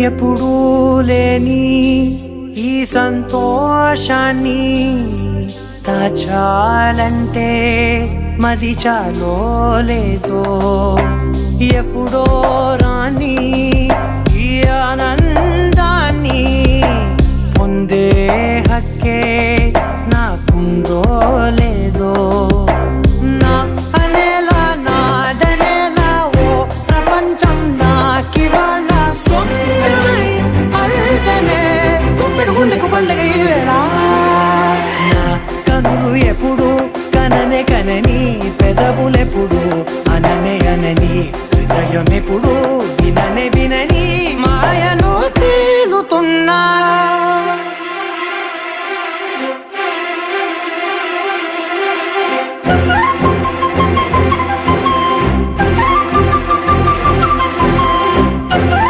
ఎప్పుడూ లేని ఈ సంతోషాన్ని దాచాలంటే మది చాలో లేదో ఎప్పుడో రాని ఈ ఆనందాన్ని పొందే హక్కే నాకుందో లేదో నా అనేలా నాదనేలా ఓ ప్రపంచం నాకివాళ్ళ సొంతమై అల్దనే గుప్పెడు గుండెకు పండగ ఈ వేళ నా కనులు ఎప్పుడు కననే కనని పెదవులెప్పుడు అననే అనని హృదయం ఎప్పుడు విననే వినని